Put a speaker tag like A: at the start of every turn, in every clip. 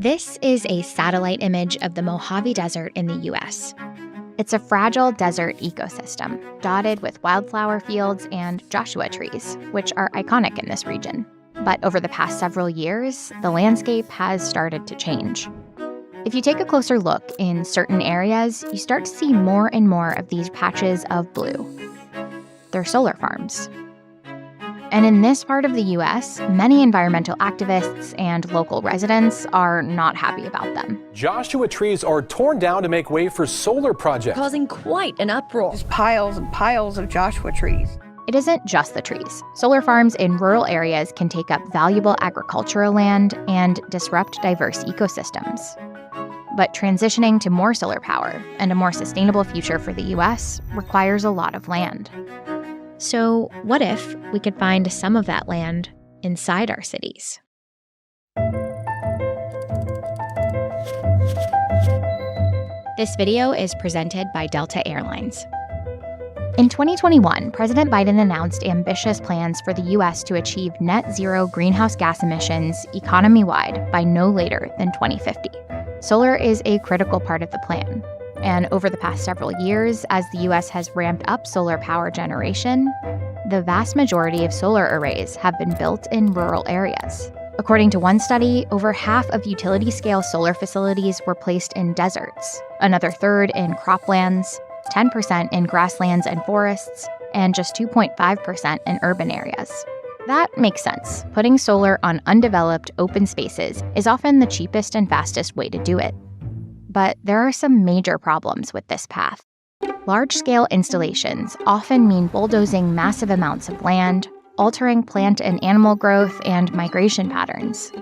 A: This is a satellite image of the Mojave Desert in the U.S. It's a fragile desert ecosystem, dotted with wildflower fields and Joshua trees, which are iconic in this region. But over the past several years, the landscape has started to change. If you take a closer look in certain areas, you start to see more and more of these patches of blue. They're solar farms. And in this part of the U.S., many environmental activists and local residents are not happy about them.
B: Joshua trees are torn down to make way for solar projects,
C: causing quite an uproar.
D: Just piles and piles of Joshua trees.
A: It isn't just the trees. Solar farms in rural areas can take up valuable agricultural land and disrupt diverse ecosystems. But transitioning to more solar power and a more sustainable future for the U.S. requires a lot of land. So what if we could find some of that land inside our cities? This video is presented by Delta Airlines. In 2021, President Biden announced ambitious plans for the U.S. to achieve net zero greenhouse gas emissions economy-wide by no later than 2050. Solar is a critical part of the plan. And over the past several years, as the U.S. has ramped up solar power generation, the vast majority of solar arrays have been built in rural areas. According to one study, over half of utility-scale solar facilities were placed in deserts, another third in croplands, 10% in grasslands and forests, and just 2.5% in urban areas. That makes sense. Putting solar on undeveloped, open spaces is often the cheapest and fastest way to do it. But there are some major problems with this path. Large-scale installations often mean bulldozing massive amounts of land, altering plant and animal growth and migration patterns.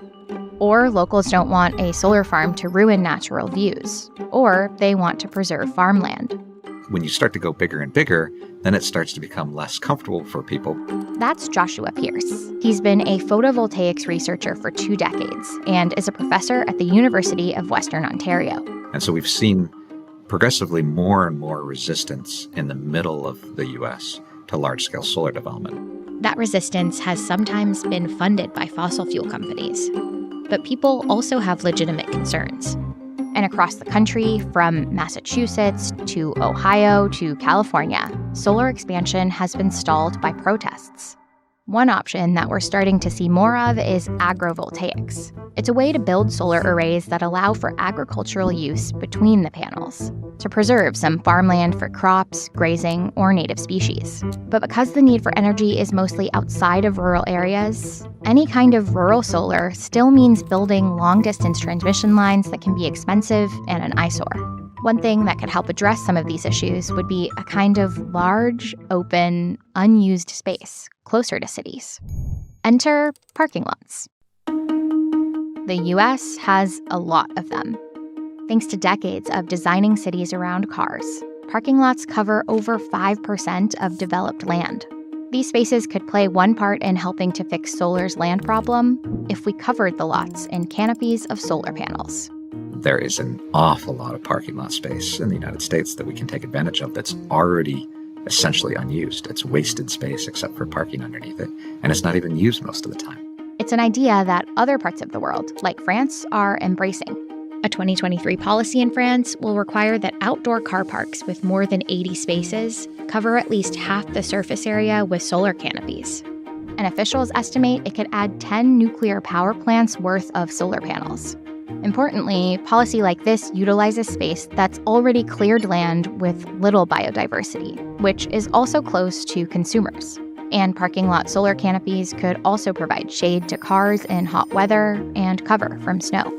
A: Or locals don't want a solar farm to ruin natural views, or they want to preserve farmland.
E: When you start to go bigger and bigger, then it starts to become less comfortable for people.
A: That's Joshua Pierce. He's been a photovoltaics researcher for 2 decades and is a professor at the University of Western Ontario.
E: And so we've seen progressively more and more resistance in the middle of the U.S. to large-scale solar development.
A: That resistance has sometimes been funded by fossil fuel companies. But people also have legitimate concerns. And across the country, from Massachusetts to Ohio to California, solar expansion has been stalled by protests. One option that we're starting to see more of is agrovoltaics. It's a way to build solar arrays that allow for agricultural use between the panels, to preserve some farmland for crops, grazing, or native species. But because the need for energy is mostly outside of rural areas, any kind of rural solar still means building long-distance transmission lines that can be expensive and an eyesore. One thing that could help address some of these issues would be a kind of large, open, unused space closer to cities. Enter parking lots. The U.S. has a lot of them. Thanks to decades of designing cities around cars, parking lots cover over 5% of developed land. These spaces could play one part in helping to fix solar's land problem if we covered the lots in canopies of solar panels.
E: There is an awful lot of parking lot space in the United States that we can take advantage of that's already essentially unused. It's wasted space except for parking underneath it, and it's not even used most of the time.
A: It's an idea that other parts of the world, like France, are embracing. A 2023 policy in France will require that outdoor car parks with more than 80 spaces cover at least half the surface area with solar canopies. And officials estimate it could add 10 nuclear power plants worth of solar panels. Importantly, policy like this utilizes space that's already cleared land with little biodiversity, which is also close to consumers. And parking lot solar canopies could also provide shade to cars in hot weather and cover from snow.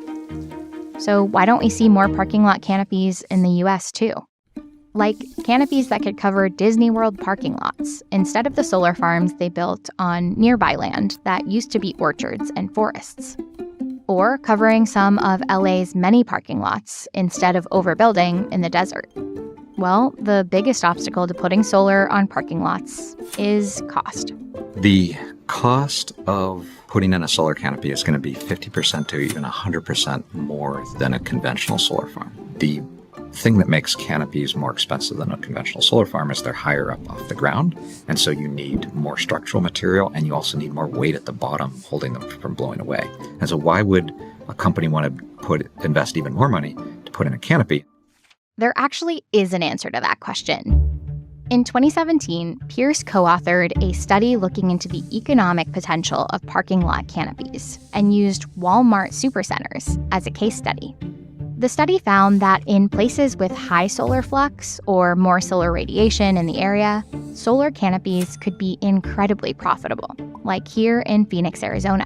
A: So why don't we see more parking lot canopies in the U.S. too? Like canopies that could cover Disney World parking lots instead of the solar farms they built on nearby land that used to be orchards and forests. Or covering some of LA's many parking lots instead of overbuilding in the desert. Well, the biggest obstacle to putting solar on parking lots is cost.
E: The cost of putting in a solar canopy is going to be 50% to even 100% more than a conventional solar farm. The thing that makes canopies more expensive than a conventional solar farm is they're higher up off the ground, and so you need more structural material, and you also need more weight at the bottom holding them from blowing away. And so why would a company want to invest even more money to put in a canopy?
A: There actually is an answer to that question. In 2017, Pierce co-authored a study looking into the economic potential of parking lot canopies and used Walmart supercenters as a case study. The study found that in places with high solar flux or more solar radiation in the area, solar canopies could be incredibly profitable, like here in Phoenix, Arizona.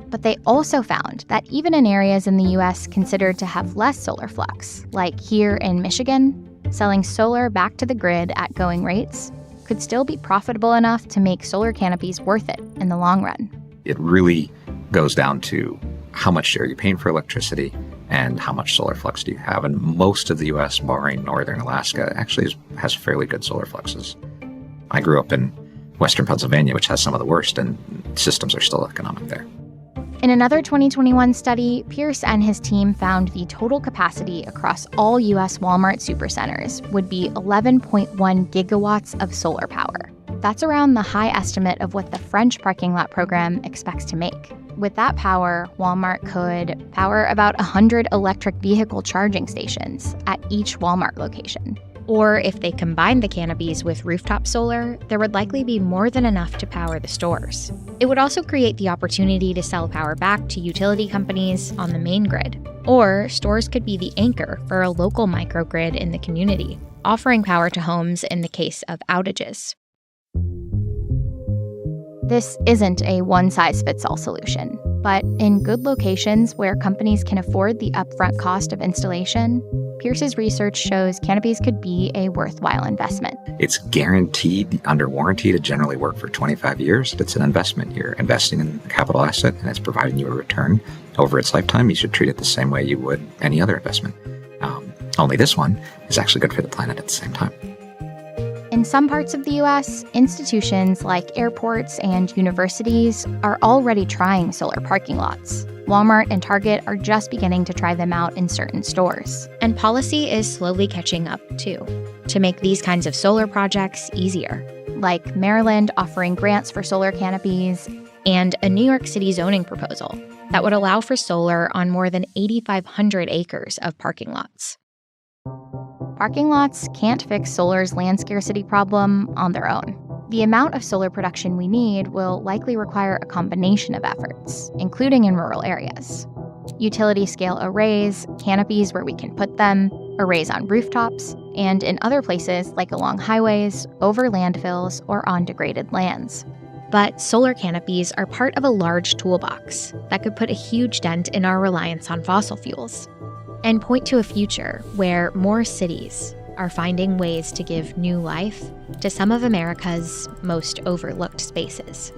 A: But they also found that even in areas in the US considered to have less solar flux, like here in Michigan, selling solar back to the grid at going rates could still be profitable enough to make solar canopies worth it in the long run.
E: It really goes down to how much are you paying for electricity and how much solar flux do you have. And most of the US, barring northern Alaska, actually has fairly good solar fluxes. I grew up in western Pennsylvania, which has some of the worst, and systems are still economic there.
A: In another 2021 study, Pierce and his team found the total capacity across all U.S. Walmart supercenters would be 11.1 gigawatts of solar power. That's around the high estimate of what the French parking lot program expects to make. With that power, Walmart could power about 100 electric vehicle charging stations at each Walmart location. Or if they combined the canopies with rooftop solar, there would likely be more than enough to power the stores. It would also create the opportunity to sell power back to utility companies on the main grid. Or stores could be the anchor for a local microgrid in the community, offering power to homes in the case of outages. This isn't a one-size-fits-all solution, but in good locations where companies can afford the upfront cost of installation, Pierce's research shows canopies could be a worthwhile investment.
E: It's guaranteed under warranty to generally work for 25 years. It's an investment. You're investing in a capital asset, and it's providing you a return over its lifetime. You should treat it the same way you would any other investment. Only this one is actually good for the planet at the same time.
A: In some parts of the U.S., institutions like airports and universities are already trying solar parking lots. Walmart and Target are just beginning to try them out in certain stores. And policy is slowly catching up, too, to make these kinds of solar projects easier, like Maryland offering grants for solar canopies and a New York City zoning proposal that would allow for solar on more than 8,500 acres of parking lots. Parking lots can't fix solar's land scarcity problem on their own. The amount of solar production we need will likely require a combination of efforts, including in rural areas. Utility-scale arrays, canopies where we can put them, arrays on rooftops, and in other places like along highways, over landfills, or on degraded lands. But solar canopies are part of a large toolbox that could put a huge dent in our reliance on fossil fuels and point to a future where more cities are finding ways to give new life to some of America's most overlooked spaces.